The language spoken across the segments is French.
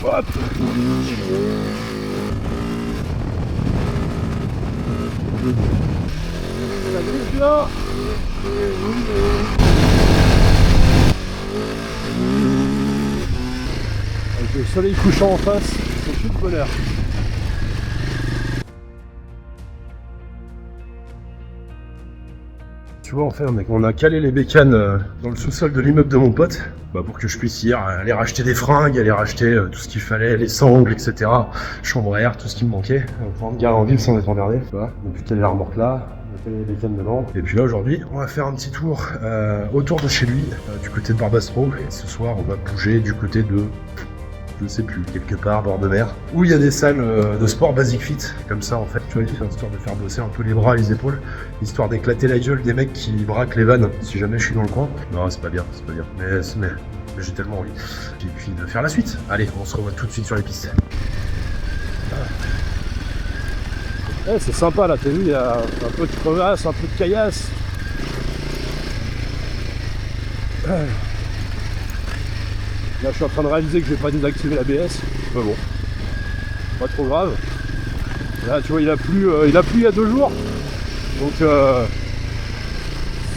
Hop. La griffe là. Avec le soleil couchant en face, c'est tout de bonheur. Tu vois, en fait, on a calé les bécanes dans le sous-sol de l'immeuble de mon pote pour que je puisse y aller racheter des fringues, aller racheter tout ce qu'il fallait, les sangles, etc. Chambre à air, tout ce qui me manquait. On va pouvoir me garer en ville sans être emmerdé. Voilà. On a pu caler la remorque là, on a calé les bécanes dedans. Et puis là, aujourd'hui, on va faire un petit tour autour de chez lui, du côté de Barbastro. Et ce soir, on va bouger du côté de... je sais plus, quelque part, bord de mer, où il y a des salles de sport Basic Fit, comme ça en fait, tu vois, histoire de faire bosser un peu les bras et les épaules, histoire d'éclater la gueule des mecs qui braquent les vannes, si jamais je suis dans le coin. Non, c'est pas bien, mais j'ai tellement envie. Et puis de faire la suite. Allez, on se revoit tout de suite sur les pistes. Ouais, c'est sympa là, t'as vu, il y a un peu de crevasse, un peu de caillasse. Là je suis en train de réaliser que je vais pas désactiver l'ABS, mais bon, pas trop grave. Là tu vois il a plu il y a 2 jours, donc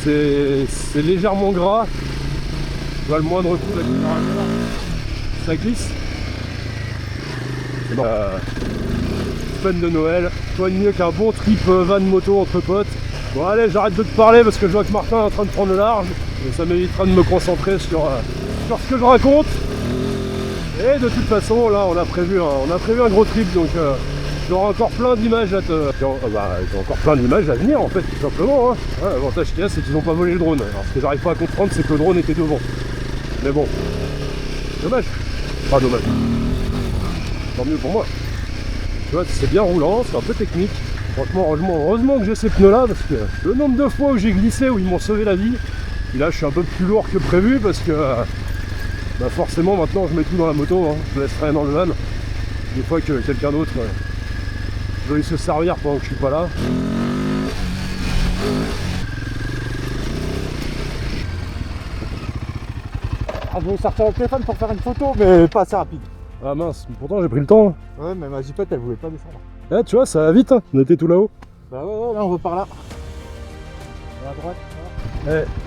c'est légèrement gras. Tu vois le moindre coup d'accélérateur, ça glisse. C'est bon. Peine de Noël, quoi de mieux qu'un bon trip van moto entre potes. Bon allez, j'arrête de te parler parce que je vois que Martin est en train de prendre le large, et ça m'évitera de me concentrer sur ce que je raconte. Et de toute façon là on a prévu un gros trip, donc j'aurai encore plein d'images à te... j'ai encore plein d'images à venir en fait, tout simplement. Ouais, l'avantage qu'il y a c'est qu'ils n'ont pas volé le drone. Alors ce que j'arrive pas à comprendre c'est que le drone était devant. Mais bon, dommage. Pas dommage. Tant mieux pour moi. Tu vois, c'est bien roulant, c'est un peu technique. Franchement, heureusement que j'ai ces pneus là, parce que le nombre de fois où j'ai glissé, où ils m'ont sauvé la vie. Et là je suis un peu plus lourd que prévu parce que forcément maintenant je mets tout dans la moto, je laisse rien dans le van. Des fois que quelqu'un d'autre veuille se servir pendant que je suis pas là. Ah, je vais sortir le téléphone pour faire une photo, mais pas assez rapide. Ah mince, pourtant j'ai pris le temps. Ouais, mais ma jipette elle voulait pas descendre. Ah tu vois, ça va vite, on était tout là-haut. Bah ouais, là on va par là. À droite.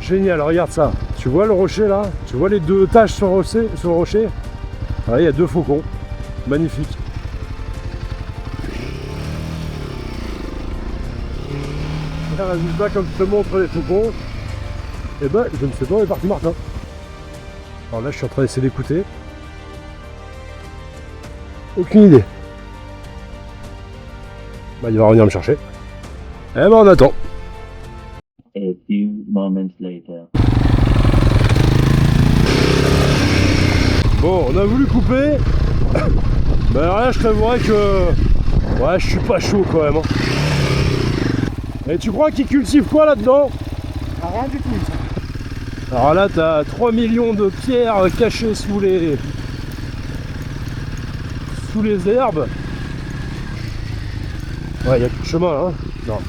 Génial, regarde ça. Tu vois le rocher là? Tu vois les 2 taches sur le rocher? Ah, il y a 2 faucons. Magnifique. Un résultat comme je te montre les faucons. Et je ne sais pas où est parti Martin. Alors là je suis en train d'essayer d'écouter. Aucune idée. Il va revenir me chercher. On attend. A few moments later. Bon, on a voulu couper. Alors là, je t'avouerais que... ouais, je suis pas chaud quand même. Et tu crois qu'ils cultivent quoi là-dedans? Rien du tout ça. Alors là, t'as 3 millions de pierres cachées sous les herbes. Ouais, il y a tout le chemin là. Non.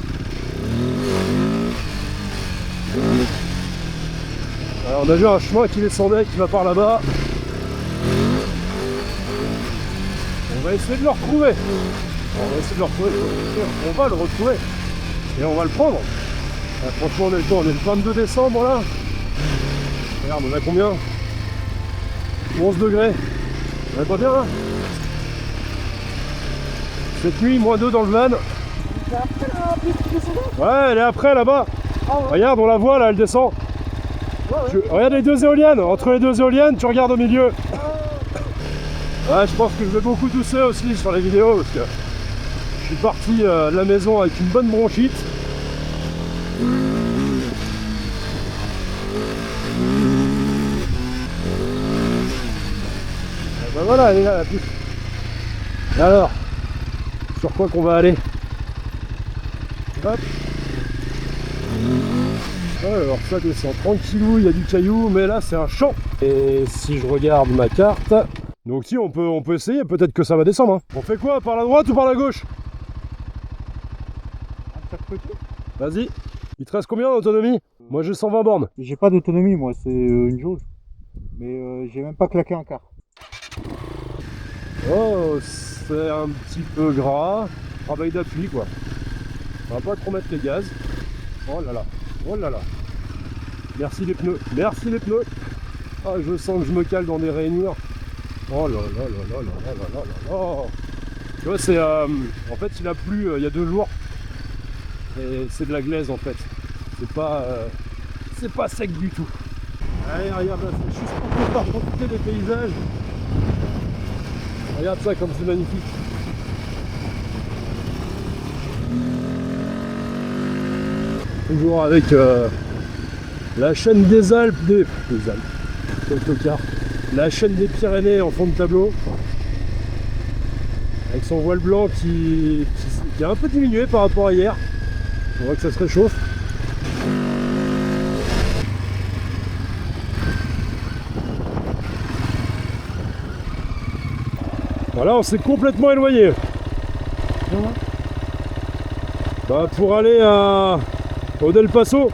Alors, on a vu un chemin qui descendait, qui va par là-bas. On va essayer de le retrouver. On va le retrouver. Et on va le prendre. Franchement, on est le 22 décembre là. Regarde, on a combien? 11 degrés. On est pas bien là? Cette nuit, -2 dans le van. C'est après la pluie qui descend. Ouais, elle est après là-bas. Ah ouais. Regarde, on la voit là, elle descend. Ouais. Regarde les 2 éoliennes. Entre les 2 éoliennes, tu regardes au milieu. Ouais, je pense que je vais beaucoup tousser aussi sur les vidéos parce que je suis parti de la maison avec une bonne bronchite. Ben voilà, elle est là la piste. Et alors, sur quoi qu'on va aller? Hop. Alors ça descend tranquillou, il y a du caillou, mais là c'est un champ. Et si je regarde ma carte, donc si on peut essayer, peut-être que ça va descendre. On fait quoi, par la droite ou par la gauche? Vas-y. Il te reste combien d'autonomie? Moi j'ai 120 bornes. J'ai pas d'autonomie moi, c'est une jauge. Mais j'ai même pas claqué un quart. Oh, c'est un petit peu gras. Travail d'appui quoi. On va pas trop mettre les gaz. Oh là là, oh là là. Merci les pneus, merci les pneus. Ah, je sens que je me cale dans des rainures. Oh là là là là là là là là là. Tu vois, c'est en fait il a plu il y a 2 jours. Et c'est de la glaise en fait. C'est pas sec du tout. Allez, regarde là, c'est juste pour pouvoir profiter des paysages. Regarde ça comme c'est magnifique. Toujours avec la chaîne des Alpes, des Alpes, autocar. La chaîne des Pyrénées en fond de tableau. Avec son voile blanc qui a un peu diminué par rapport à hier. On voit que ça se réchauffe. Voilà, on s'est complètement éloigné. Bah, pour aller au Del Paso.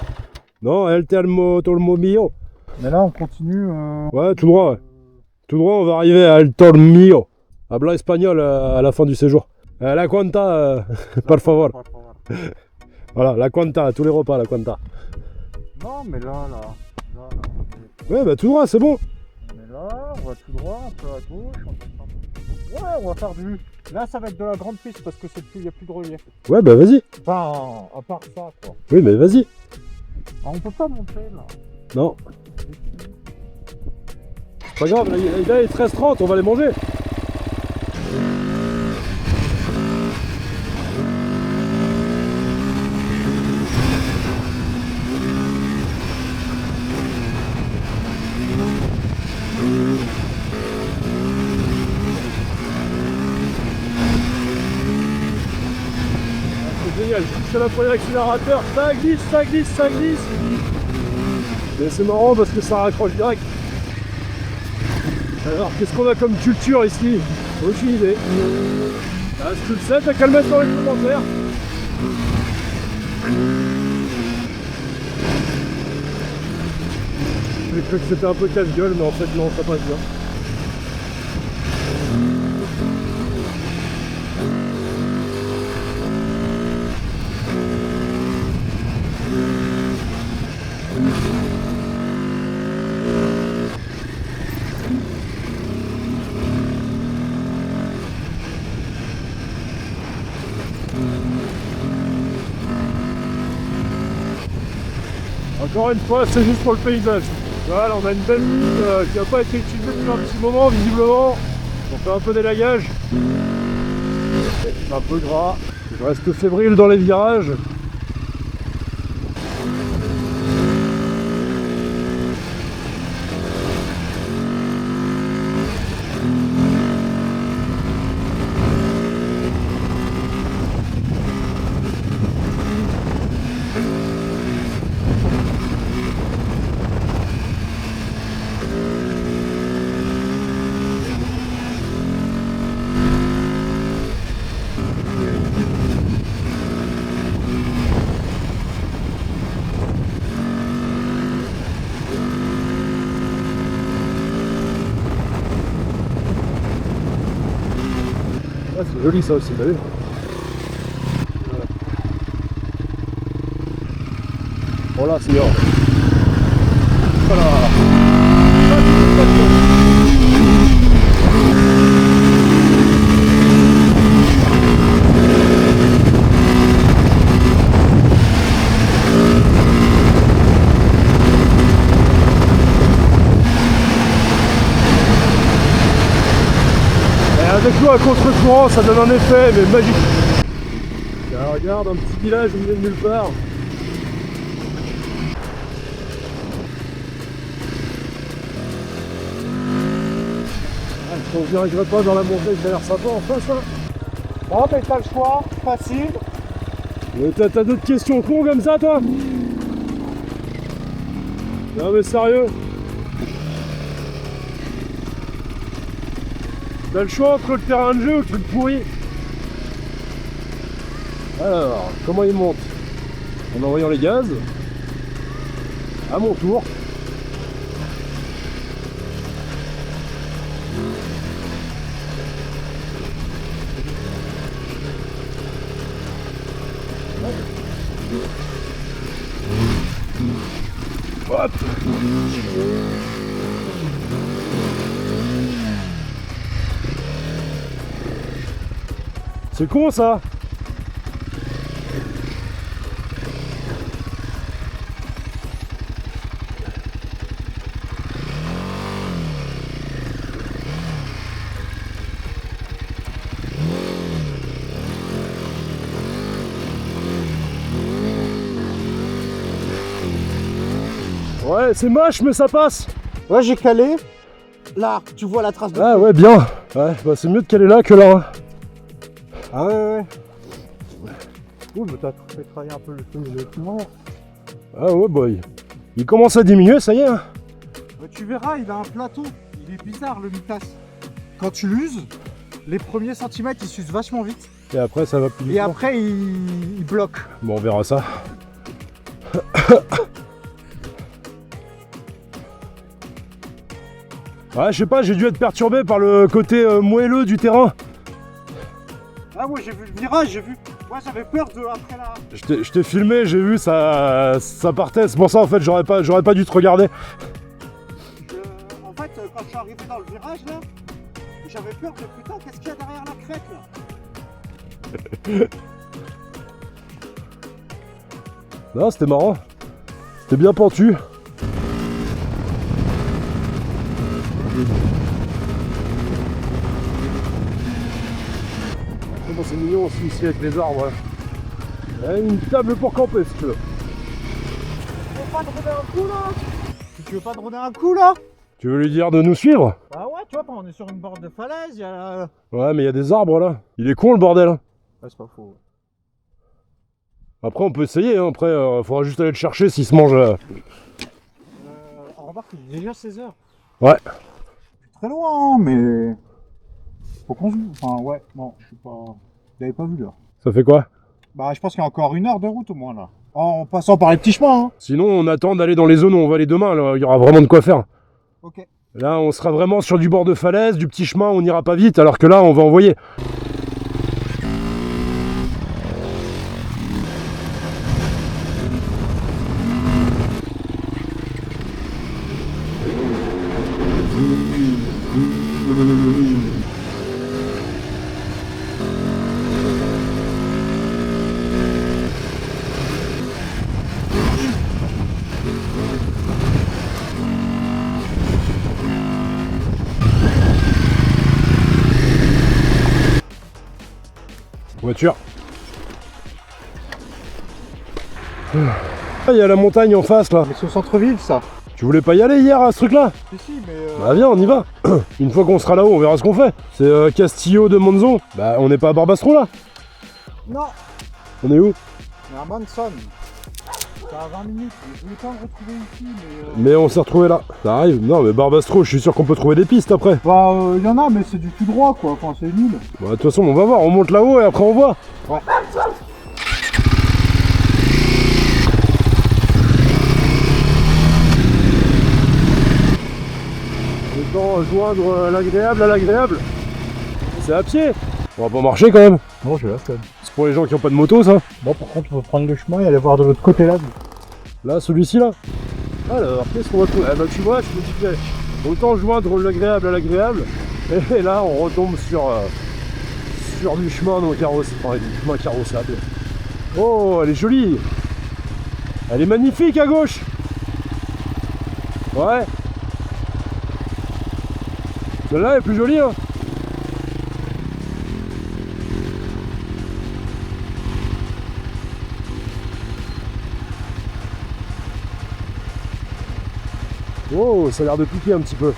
Non, El Tolmomio. Mais là, on continue. Ouais, tout droit. Ouais. Tout droit, on va arriver à El Tolmio. Habla espagnol à la fin du séjour. La cuenta, par favor. Voilà, la cuenta, tous les repas, la cuenta. Non, mais là. Ouais, bah tout droit, c'est bon. Mais là, on va tout droit, un peu à gauche. Ouais, on va faire du. Là, ça va être de la grande piste parce que il n'y a plus de relief. Ouais, bah vas-y. Enfin, à part ça, quoi. Oui, mais vas-y. Ah, on peut pas monter là. Non. C'est pas grave, là, il est 13h30, on va les manger. C'est génial, je touche à la première accélérateur, ça glisse, ça glisse, ça glisse. Mais c'est marrant parce que ça raccroche direct. Alors, qu'est-ce qu'on a comme culture ici? Aucune idée. Ah, si tu le sais, t'as qu'à le mettre dans les commentaires. J'ai cru que c'était un peu casse-gueule, mais en fait non, ça passe bien. Encore une fois, c'est juste pour le paysage. Voilà, on a une belle route qui n'a pas été utilisée depuis un petit moment, visiblement. On fait un peu d'élagage. C'est un peu gras. Je reste fébrile dans les virages. Ah, c'est joli ça aussi, t'as vu? Voilà, Seigneur. Voilà. Avec l'eau à contre-courant, ça donne un effet, mais magique. Là, regarde, un petit village au milieu de nulle part. Ah, je ne reviendrai pas dans la montagne, ça a l'air sympa en face. Hein. Bon, mais t'as le choix, facile. T'as d'autres questions cons comme ça, toi? Non mais sérieux? T'as le choix entre le terrain de jeu ou le truc pourri. Alors, comment il monte? En envoyant les gaz. À mon tour. C'est con ça. Ouais, c'est moche, mais ça passe. Ouais, j'ai calé. Là, tu vois la trace de... Ah ouais, bien. Ouais, bah c'est mieux de caler là que là. Hein. Ah ouais. Ouh, mais t'as fait travailler un peu le piment. Ah ouais, bah il commence à diminuer, ça y est. Hein. Mais tu verras, il a un plateau. Il est bizarre, le Mitas. Quand tu l'uses, les premiers centimètres, il s'use vachement vite. Et après, ça va plus vite. Et après, il bloque. Bon, on verra ça. Ouais, je sais pas, j'ai dû être perturbé par le côté moelleux du terrain. Ah ouais, j'ai vu le virage, j'ai vu. Ouais, j'avais peur de après là. Je t'ai filmé, j'ai vu, ça partait. C'est pour ça, en fait, j'aurais pas dû te regarder. En fait, quand je suis arrivé dans le virage là, j'avais peur de putain, qu'est-ce qu'il y a derrière la crête là? Non, c'était marrant. C'était bien pentu. Comment c'est mignon aussi ici avec les arbres. Là. Il y a une table pour camper si tu veux. Tu veux pas droner un coup là? Tu veux pas droner un coup là? Tu veux lui dire de nous suivre? Bah ouais, tu vois, on est sur une borde de falaise, il y a... Ouais, mais il y a des arbres là. Il est con le bordel. Ouais, c'est pas faux. Après, on peut essayer. Hein. Après, faudra juste aller le chercher s'il se mange. On remarque qu'il est déjà 16h. Ouais. C'est très loin, hein, mais... Faut qu'on se... Enfin, ouais, non, je sais pas... Vous l'avez pas vu l'heure. Ça fait quoi? Bah, je pense qu'il y a encore 1 heure de route au moins là. En passant par les petits chemins, hein. Sinon, on attend d'aller dans les zones où on va aller demain. Là. Il y aura vraiment de quoi faire. Ok. Là, on sera vraiment sur du bord de falaise, du petit chemin, on n'ira pas vite, alors que là, on va envoyer. Voiture. Il y a la montagne en face là. Mais c'est au centre-ville ça. Tu voulais pas y aller hier à ce truc là? Si, mais... Bah viens, on y va. Une fois qu'on sera là-haut, on verra ce qu'on fait. C'est Castillo de Monzon. Bah on n'est pas à Barbastro là? Non. On est où? On est à Monson. C'est à 20 minutes. Je voulais pas me retrouver ici, mais... Mais on s'est retrouvé là. Ça arrive. Non mais Barbastro, je suis sûr qu'on peut trouver des pistes après. Bah, y en a, mais c'est du tout droit quoi. Enfin, c'est nul. Bah de toute façon, on va voir. On monte là-haut et après on voit. Ouais. Autant joindre l'agréable à l'agréable. C'est à pied. On va pas marcher quand même. Non, je vais là quand même. C'est pour les gens qui ont pas de moto ça. Bon, par contre, on va prendre le chemin et aller voir de l'autre côté là. Là, celui-ci là. Alors, qu'est-ce qu'on va trouver? Ah bah tu vois, je me dis que autant joindre l'agréable à l'agréable. Et là, on retombe sur du chemin non carrossable. Enfin, du chemin carrossable. Oh, elle est jolie. Elle est magnifique à gauche. Ouais. Celle-là est plus jolie hein. Oh, ça a l'air de piquer un petit peu.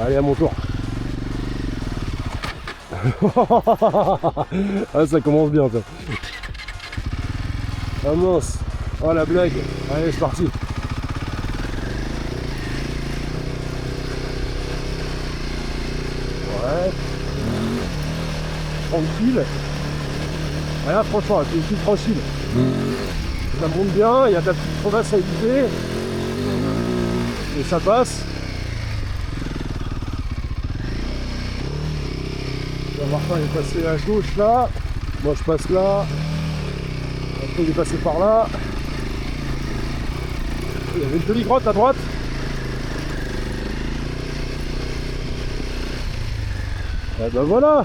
Allez, à mon tour. Ah, ça commence bien ça. Ah mince. Oh la blague. Allez, c'est parti. Ouais. Tranquille. Voilà, franchement, c'est une petite tranquille. Ça monte bien, il y a ta petite crevasse à éviter. Et ça passe. Martin est passé à gauche là. Moi je passe là. Après il est passé par là. Il y avait une jolie grotte à droite. Et ben voilà.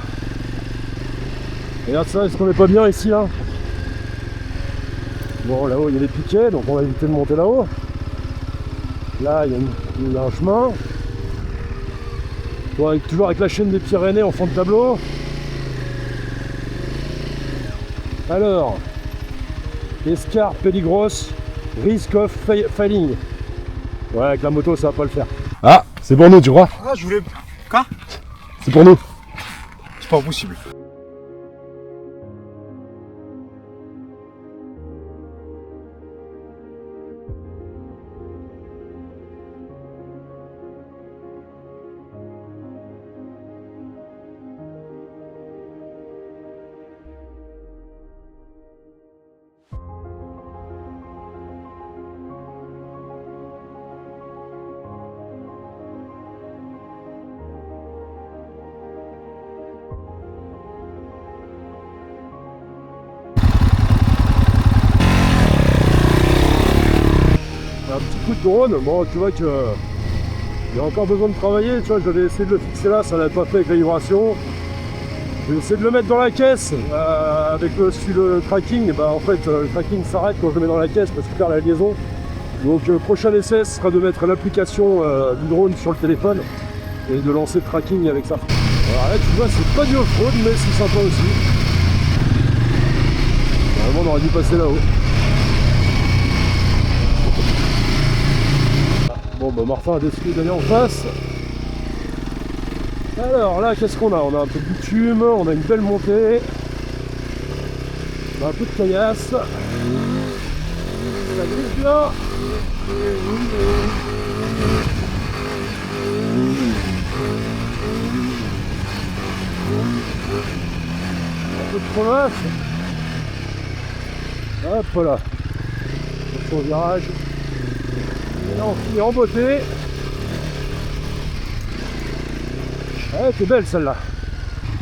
Regarde ça, est-ce qu'on est pas bien ici là? Bon, là-haut il y a des piquets, donc on va éviter de monter là-haut. Là il y a un chemin. Bon, toujours avec la chaîne des Pyrénées en fond de tableau. Alors, Escar, Péligros, Risk of Failing. Ouais, avec la moto ça va pas le faire. Ah, c'est pour nous, tu crois? Ah, je voulais. Quoi? C'est pour nous. C'est pas possible. Un petit coup de drone, bon tu vois que il y a encore besoin de travailler, tu vois, j'avais essayé de le fixer là, ça n'avait pas fait avec la vibration. J'ai essayé de le mettre dans la caisse avec le tracking, et bah en fait le tracking s'arrête quand je le mets dans la caisse parce qu'il perd la liaison. Donc prochain essai ce sera de mettre l'application du drone sur le téléphone et de lancer le tracking avec ça. Alors là tu vois c'est pas du off-road mais c'est sympa aussi. Vraiment on aurait dû passer là-haut. Bon bah Martin a décidé d'aller en face. Alors là qu'est-ce qu'on a? On a un peu de bitume, on a une belle montée. On a un peu de caillasse. Ça glisse bien. Un peu de crevasse. Hop là. Au virage. Et là on finit en beauté. Ouais, c'est belle celle-là.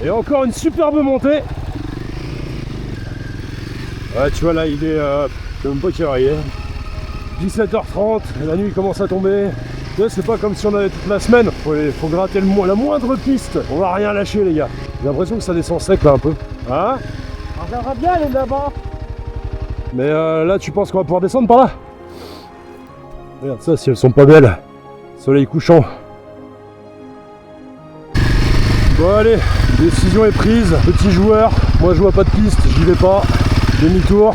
Et encore une superbe montée. Ouais, tu vois là, il est. Je sais même pas quelle heure il est. 17h30, la nuit commence à tomber. Tu vois, c'est pas comme si on avait toute la semaine. Faut gratter la moindre piste. On va rien lâcher, les gars. J'ai l'impression que ça descend sec là un peu. Hein? On verra bien aller là-bas. Mais là, tu penses qu'on va pouvoir descendre par là? Regarde ça, si elles sont pas belles. Soleil couchant. Bon allez, décision est prise, petit joueur, moi je vois pas de piste, j'y vais pas, demi-tour.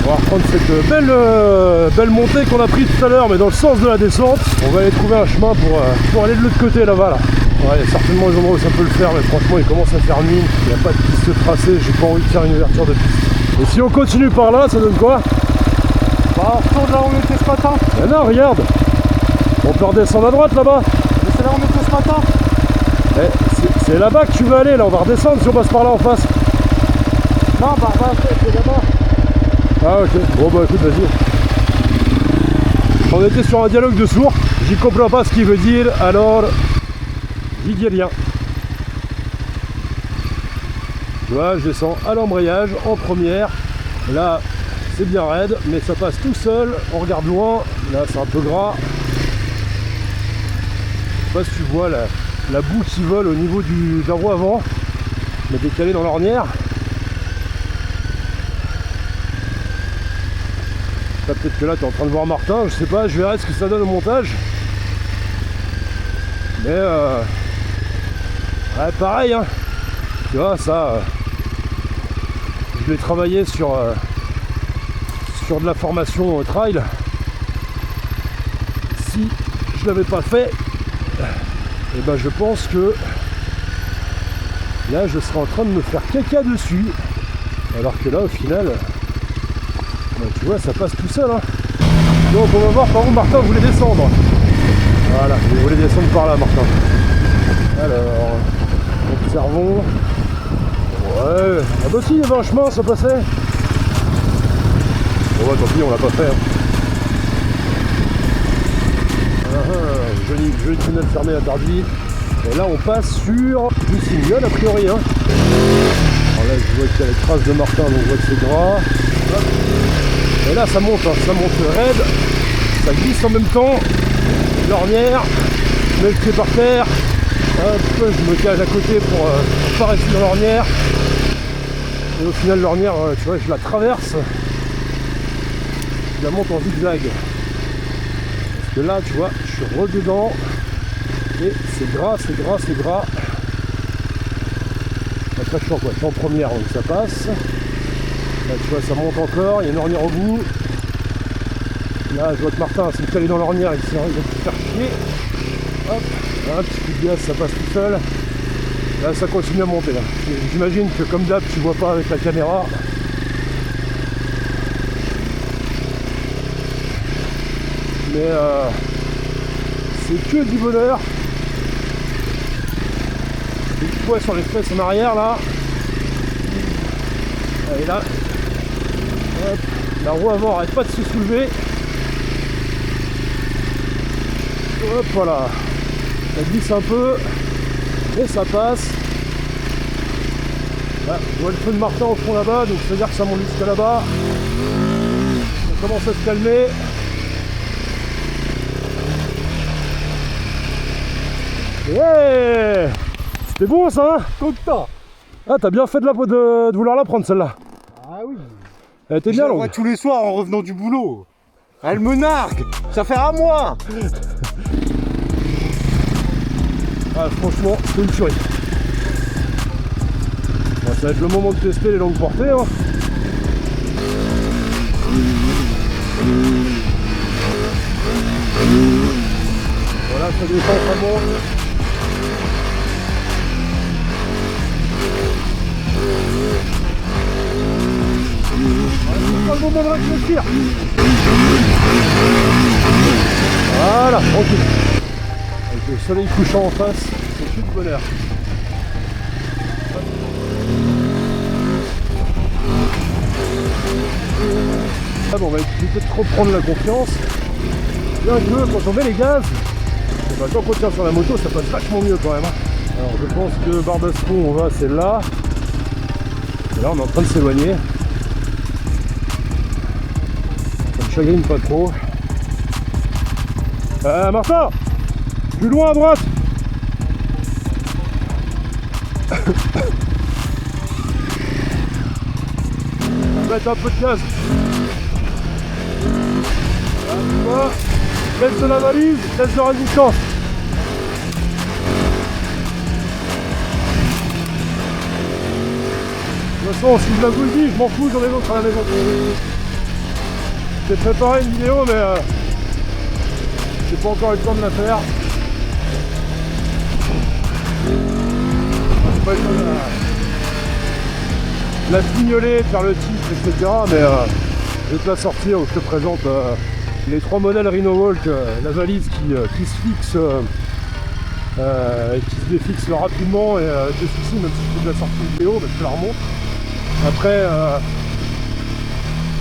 On va reprendre cette belle montée qu'on a prise tout à l'heure, mais dans le sens de la descente. On va aller trouver un chemin pour aller de l'autre côté là-bas. Là. Ouais, il y a certainement des endroits où ça peut le faire, mais franchement il commence à faire nuit, il n'y a pas de piste tracée, j'ai pas envie de faire une ouverture de piste. Et si on continue par là, ça donne quoi? Bah, on retourne là où on était ce matin. Ben non, regarde, on peut redescendre à droite là-bas. Mais c'est là où on était ce matin. C'est là-bas que tu veux aller, là on va redescendre si on passe par là en face. Non, bah, c'est là-bas. Ah ok, bon bah écoute vas-y. On était sur un dialogue de sourds, j'y comprends pas ce qu'il veut dire, alors j'y dis rien. Tu vois, je descends à l'embrayage en première, là c'est bien raide, mais ça passe tout seul, on regarde loin, là c'est un peu gras. Je sais pas si tu vois la boue qui vole au niveau de la roue avant, mais décalée dans l'ornière. Peut-être que là tu es en train de voir Martin, je sais pas, je verrai ce que ça donne au montage. Mais ouais, pareil hein. Tu vois ça je vais travailler sur de la formation trail. Si je l'avais pas fait, et ben je pense que là je serais en train de me faire caca dessus. Alors que là au final, ben, tu vois ça passe tout seul hein. Donc on va voir par où Martin voulait descendre. Voilà, il voulait descendre par là Martin. Alors, observons. Ouais, ah bah si il y avait un chemin, ça passait. Bon ouais tant pis on l'a pas fait hein. Jolie fenêtre fermée interdite. Et là on passe sur du Signol a priori hein. Alors là je vois qu'il y a les traces de Martin, donc on voit que c'est gras. Hop. Et là ça monte raide, ça glisse en même temps. L'ornière, je mets le pied par terre. Hop, je me cage à côté pour pas rester dans l'ornière. Et au final l'ornière, tu vois, je la traverse. Je la monte en zigzag. Parce que là, tu vois, je suis rededans. Et c'est gras, c'est gras, c'est gras. Après je suis en quoi? Je suis en première, donc ça passe. Là tu vois, ça monte encore, il y a une ornière au bout. Là je vois que Martin s'est calé dans l'ornière, il va se faire chier. Hop, un petit coup de gaz, ça passe tout seul. Là ça continue à monter là. J'imagine que comme d'hab tu vois pas avec la caméra. Mais c'est que du bonheur. Du poids sur les fesses en arrière là. Et là, hop, la roue avant arrête pas de se soulever. Hop, voilà. Ça glisse un peu, mais ça passe. Là, je vois le feu de Martin au fond là-bas, donc c'est à dire que ça monte jusqu'à là-bas. Ça commence à se calmer. Yeah, c'était bon ça, hein? Content. Ah, t'as bien fait de vouloir la prendre celle-là. Ah oui. Elle était Je bien la longue. vois tous les soirs en revenant du boulot. Elle me nargue. Ça fait un mois. Ah, franchement, c'est une tuerie. Bon, ça va être le moment de tester les longues portées. Hein. Voilà, ça descend, ça monte. C'est pas le moment de réfléchir. Voilà, tranquille. Avec le soleil couchant en face, c'est que du bonheur. Ah bon, on va éviter de trop prendre la confiance. Bien que quand on met les gaz, bah, quand on tient sur la moto, ça passe vachement mieux quand même. Hein. Alors je pense que Barbascon, on va, c'est là. Et là on est en train de s'éloigner. Ça me chagrine pas trop. Martin, plus loin à droite. On va mettre un peu de gaz. Là, tu vois, baisse de la valise, baisse de résistance. De toute façon, si je la vous le dis, je m'en fous, j'en ai d'autres à la maison. J'ai préparé une vidéo, mais j'ai pas encore eu le temps de la faire. J'ai pas eu le temps de la fignoler, de faire le titre, etc. Mais je vais te la sortir où je te présente les 3 modèles Rhino-Walk, la valise qui se fixe, qui se défixe rapidement et de soucis, même si je fais de la sortie vidéo, bah, je te la remonte. Après,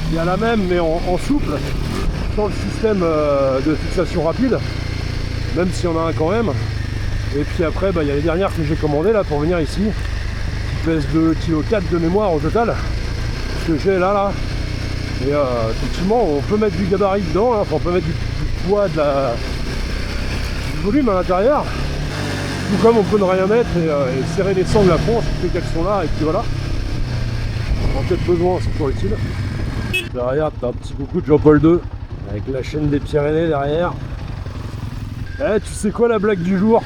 il y a la même mais en souple, sans le système de fixation rapide, même s'il y en a un quand même. Et puis après, bah, il y a les dernières que j'ai commandées là pour venir ici, qui pèsent 2,4 kg de mémoire au total, que j'ai là. Et effectivement, on peut mettre du gabarit dedans, hein. Enfin, on peut mettre du poids, du volume à l'intérieur, tout comme on peut ne rien mettre et serrer les sangles à fond, ce qui fait qu'elles sont là, et puis voilà. En cas de besoin, c'est toujours utile. Derrière, t'as un petit coucou de Jean-Paul II, avec la chaîne des Pyrénées derrière. Eh, tu sais quoi la blague du jour?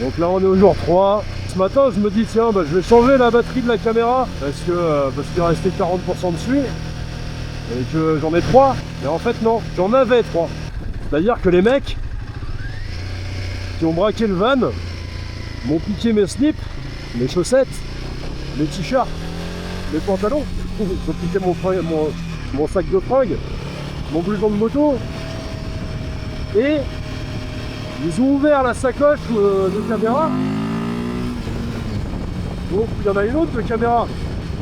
Donc là, on est au jour 3. Ce matin, je me dis, tiens, bah, je vais changer la batterie de la caméra, parce qu'il restait 40% dessus. Et que j'en ai 3, mais en fait non, j'en avais 3. C'est-à-dire que les mecs qui ont braqué le van m'ont piqué mes slips, mes chaussettes, mes t-shirts, mes pantalons, ils ont piqué mon sac de fringues, mon blouson de moto, et ils ont ouvert la sacoche de caméra. Donc il y en a une autre de caméra.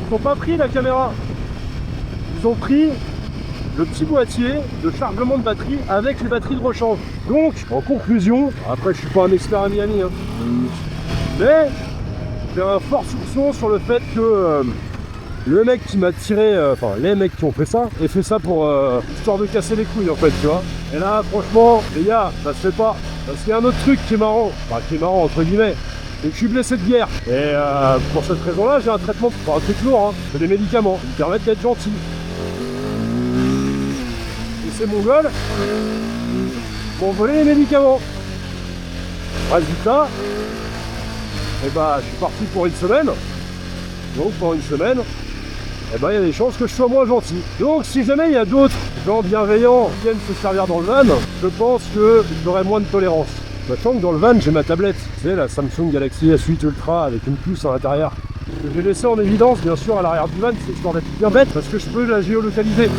Ils n'ont pas pris la caméra. Ils ont pris le petit boîtier de chargement de batterie avec les batteries de rechange. Donc, en conclusion, après je suis pas un expert à Miami, hein, mais j'ai un fort soupçon sur le fait que le mec qui m'a tiré, enfin les mecs qui ont fait ça, aient fait ça pour histoire de casser les couilles en fait, tu vois. Et là, franchement, les gars, ça se fait pas. Parce qu'il y a un autre truc qui est marrant, enfin qui est marrant entre guillemets, et que je suis blessé de guerre. Et pour cette raison-là, j'ai un traitement, pas un truc lourd, hein. C'est des médicaments qui me permettent d'être gentil. Et ces mongols m'ont volé les médicaments. Résultat, et bah, je suis parti pour une semaine. Donc pendant une semaine, eh ben, il y a des chances que je sois moins gentil. Donc si jamais il y a d'autres gens bienveillants qui viennent se servir dans le van, je pense que j'aurai moins de tolérance. Sachant que dans le van, j'ai ma tablette, tu sais, la Samsung Galaxy S8 Ultra avec une puce à l'intérieur. Que j'ai laissé en évidence, bien sûr, à l'arrière du van, c'est histoire d'être bien bête, parce que je peux la géolocaliser.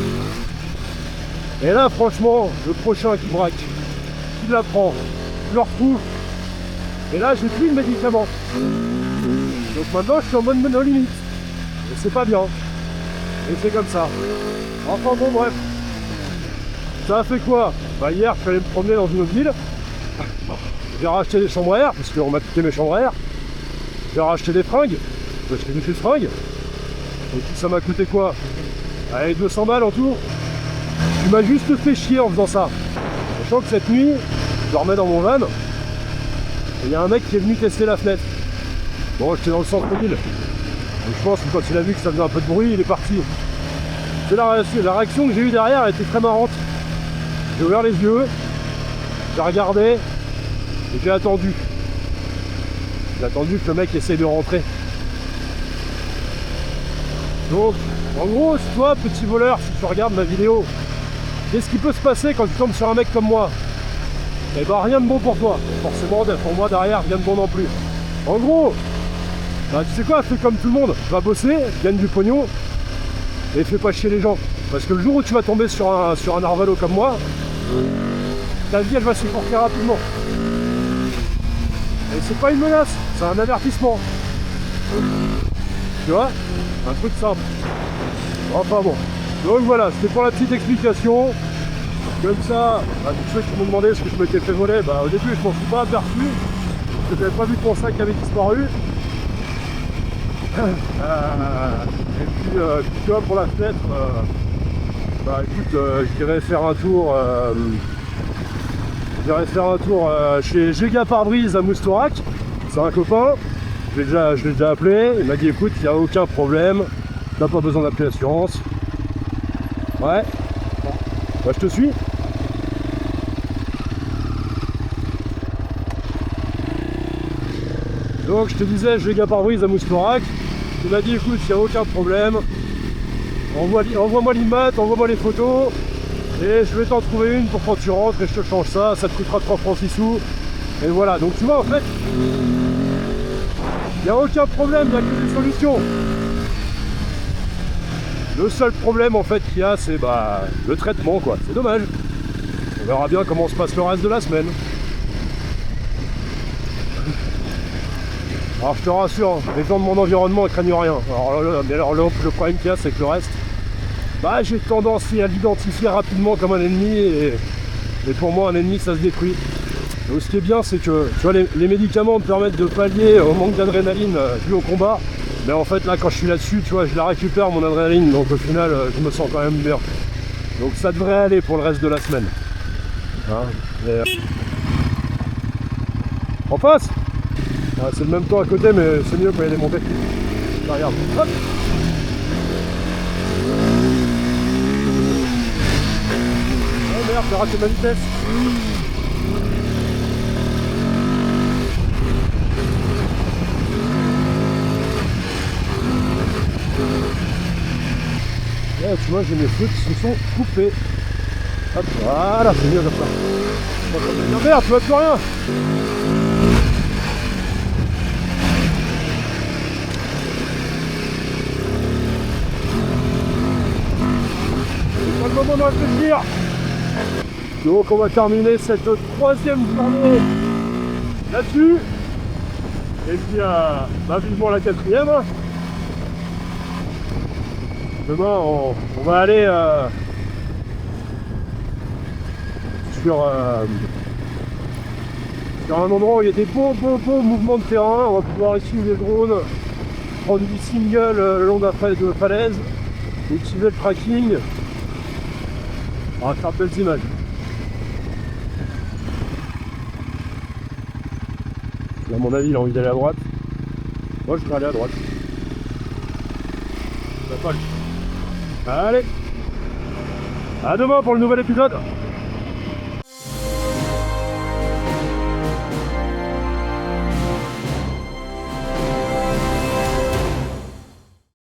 Et là, franchement, le prochain qui braque, qui la prend, je le retrouve. Et là, j'ai plus de médicaments. Donc maintenant, je suis en mode no limite. Et c'est pas bien. Et c'est comme ça. Enfin bon, bref. Ça a fait quoi? Bah hier, je suis allé me promener dans une autre ville. J'ai racheté des chambres à air, parce qu'on m'a piqué mes chambres à air. J'ai racheté des fringues. J'ai acheté des fringues. Et puis ça m'a coûté quoi? Allez, 200 balles en tout. Tu m'as juste fait chier en faisant ça. Sachant que cette nuit, je dormais dans mon van. Et il y a un mec qui est venu tester la fenêtre. Bon, j'étais dans le centre-ville. Donc je pense que quand il a vu que ça faisait un peu de bruit, il est parti. C'est la réaction que j'ai eue derrière, elle était très marrante. J'ai ouvert les yeux, j'ai regardé, et j'ai attendu. J'ai attendu que le mec essaye de rentrer. Donc, en gros, toi, petit voleur, si tu regardes ma vidéo, qu'est-ce qui peut se passer quand tu tombes sur un mec comme moi? Eh ben, rien de bon pour toi. Forcément, pour moi, derrière, rien de bon non plus. En gros, bah, tu sais quoi, fais comme tout le monde, va bosser, gagne du pognon, et fais pas chier les gens. Parce que le jour où tu vas tomber sur un narvalo comme moi, ta vie elle va s'écourter rapidement. Et c'est pas une menace, c'est un avertissement. Tu vois? Un truc simple. Enfin bon. Donc voilà, c'était pour la petite explication. Comme ça, bah, tous ceux qui m'ont demandé ce que je m'étais fait voler, bah, au début je m'en suis pas aperçu. Parce que j'avais pas vu que mon sac avait disparu. Et puis tu vois, pour la fenêtre, bah écoute, j'irai faire un tour. Chez Giga Pare-Brise à Moustourac. C'est un copain. Je l'ai déjà appelé. Il m'a dit écoute, il n'y a aucun problème. T'as pas besoin d'appeler l'assurance. Ouais. Bah je te suis. Donc je te disais, Giga Pare-Brise à Moustourac. Il m'a dit écoute, il n'y a aucun problème. Envoie-moi l'image, envoie-moi les photos. Et je vais t'en trouver une pour quand tu rentres et je te change ça. Ça te coûtera 3 francs 6 sous. Et voilà, donc tu vois en fait, il n'y a aucun problème, il n'y a que des solutions. Le seul problème en fait qu'il y a, c'est bah, le traitement quoi. C'est dommage. On verra bien comment se passe le reste de la semaine. Alors je te rassure, les gens de mon environnement ne craignent rien. Alors le problème qu'il y a, c'est que le reste, bah, j'ai tendance à l'identifier rapidement comme un ennemi et pour moi un ennemi ça se détruit. Donc ce qui est bien c'est que tu vois, les médicaments me permettent de pallier au manque d'adrénaline dû au combat. Mais en fait là quand je suis là-dessus, tu vois, je la récupère mon adrénaline, donc au final je me sens quand même bien. Donc ça devrait aller pour le reste de la semaine. Hein, en face, ah, c'est le même temps à côté mais c'est mieux quand il est monté. Là, regarde. Hop. Oh merde, j'ai raté ma vitesse. Là, tu vois, j'ai mes feux qui se sont coupés. Hop, voilà, c'est mieux comme ça. Merde, tu vois plus rien. C'est pas le moment de réfléchir. Donc on va terminer cette troisième journée là-dessus. Et puis bah, vivement la quatrième. Demain on va aller sur un endroit où il y a des bons mouvements de terrain. On va pouvoir essuyer les drones, prendre du single le long de falaise, utiliser le tracking. On va faire de belles images. À mon avis, il a envie d'aller à droite. Moi, je vais aller à droite. Pas le choix. Allez, à demain pour le nouvel épisode.